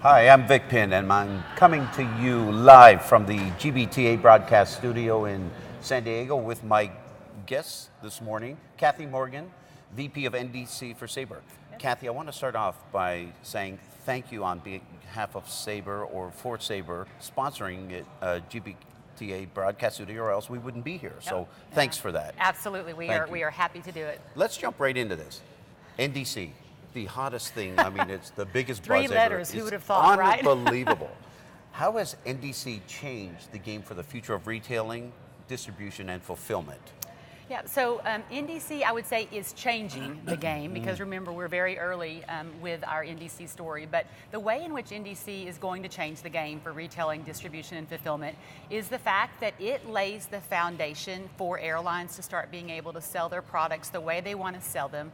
Hi, I'm Vic Pinn, and I'm coming to you live from the GBTA broadcast studio in San Diego with my guests this morning, Kathy Morgan, VP of NDC for Sabre. Kathy, I want to start off by saying thank you on behalf of Sabre or for Sabre sponsoring it, GBTA broadcast studio, or else we wouldn't be here. So thanks for that. Absolutely, we are happy to do it. Let's jump right into this. NDC. The hottest thing, I mean, it's the biggest buzz ever. 3 letters, who would have thought, right? Unbelievable. How has NDC changed the game for the future of retailing, distribution, and fulfillment? Yeah, so NDC, I would say, is changing the game because remember, we're very early with our NDC story, but the way in which NDC is going to change the game for retailing, distribution, and fulfillment is the fact that it lays the foundation for airlines to start being able to sell their products the way they want to sell them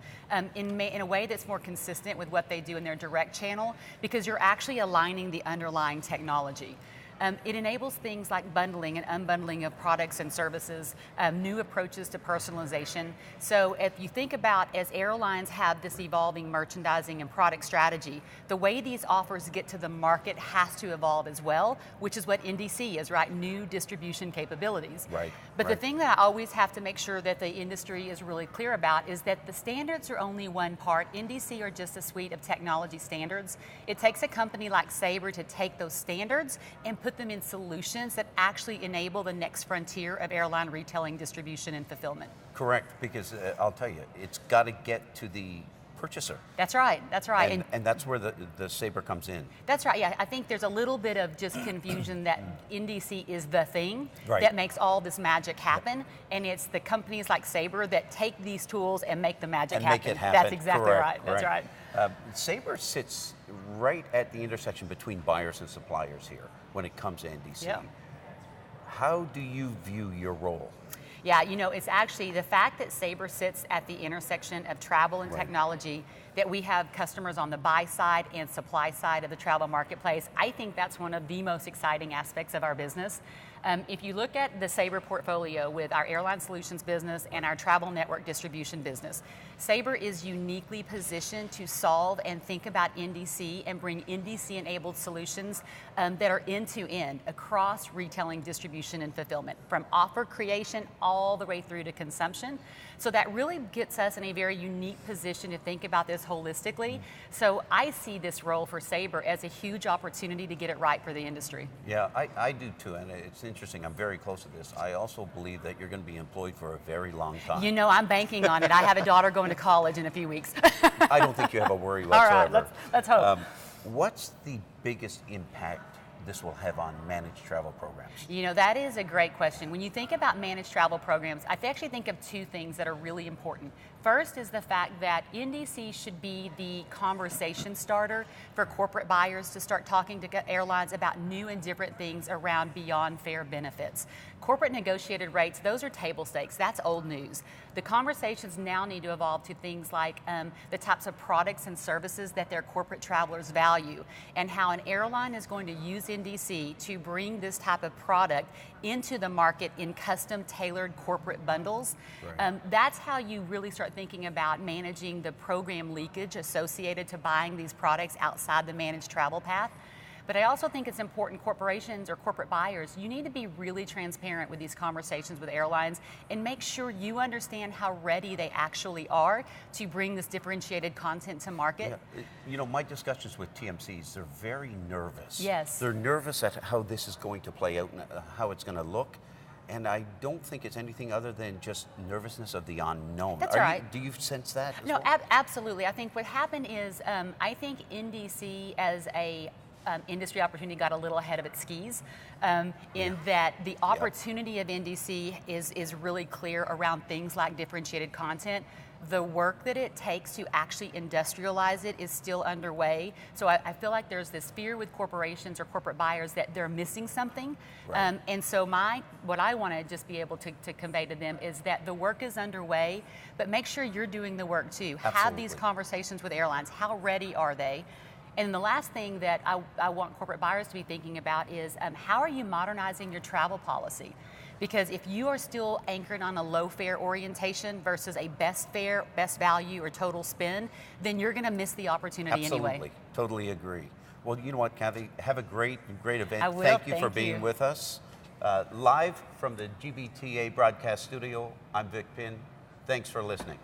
in a way that's more consistent with what they do in their direct channel, because you're actually aligning the underlying technology. It enables things like bundling and unbundling of products and services, new approaches to personalization. So if you think about as airlines have this evolving merchandising and product strategy, the way these offers get to the market has to evolve as well, which is what NDC is, right? New distribution capabilities. Right. But the thing that I always have to make sure that the industry is really clear about is that the standards are only one part. NDC are just a suite of technology standards. It takes a company like Sabre to take those standards and put them in solutions that actually enable the next frontier of airline retailing, distribution, and fulfillment. Correct, because I'll tell you, it's got to get to the purchaser. That's right, that's right. And that's where the Sabre comes in. That's right, yeah. I think there's a little bit of just confusion that NDC is the thing that makes all this magic happen, and it's the companies like Sabre that take these tools and make the magic happen. Make it happen. That's exactly right, that's right. Sabre sits right at the intersection between buyers and suppliers here when it comes to NDC. Yeah. How do you view your role? Yeah, you know, it's actually the fact that Sabre sits at the intersection of travel and technology, that we have customers on the buy side and supply side of the travel marketplace. I think that's one of the most exciting aspects of our business. If you look at the Sabre portfolio with our airline solutions business and our travel network distribution business, Sabre is uniquely positioned to solve and think about NDC and bring NDC-enabled solutions that are end-to-end across retailing, distribution, and fulfillment, from offer creation all the way through to consumption. So that really gets us in a very unique position to think about this holistically. So I see this role for Sabre as a huge opportunity to get it right for the industry. Yeah, I do too, and it's interesting. I'm very close to this. I also believe that you're going to be employed for a very long time. You know, I'm banking on it. I have a daughter going to college in a few weeks. I don't think you have a worry whatsoever. All right, let's hope. What's the biggest impact this will have on managed travel programs? You know, that is a great question. When you think about managed travel programs, I actually think of 2 things that are really important. First is the fact that NDC should be the conversation starter for corporate buyers to start talking to airlines about new and different things around beyond fare benefits. Corporate negotiated rates, those are table stakes. That's old news. The conversations now need to evolve to things like the types of products and services that their corporate travelers value, and how an airline is going to use NDC to bring this type of product into the market in custom tailored corporate bundles. That's how you really start thinking about managing the program leakage associated to buying these products outside the managed travel path. But I also think it's important, corporations or corporate buyers, you need to be really transparent with these conversations with airlines and make sure you understand how ready they actually are to bring this differentiated content to market. Yeah. You know, my discussions with TMCs, they're very nervous. Yes. They're nervous at how this is going to play out and how it's going to look. And I don't think it's anything other than just nervousness of the unknown. That's right. Do you sense that? No, absolutely. I think what happened is, I think NDC as a industry opportunity got a little ahead of its skis in that the opportunity of NDC is really clear around things like differentiated content. The work that it takes to actually industrialize it is still underway. So I feel like there's this fear with corporations or corporate buyers that they're missing something. And so what I want to just be able to convey to them is that the work is underway, but make sure you're doing the work too. Absolutely. Have these conversations with airlines. How ready are they? And the last thing that I want corporate buyers to be thinking about is how are you modernizing your travel policy? Because if you are still anchored on a low fare orientation versus a best fare, best value, or total spend, then you're going to miss the opportunity Absolutely. anyway. Totally agree. Well, you know what, Kathy? Have a great event. I will. Thank you for Thank being you. with us. Live from the GBTA broadcast studio, I'm Vic Pinn. Thanks for listening.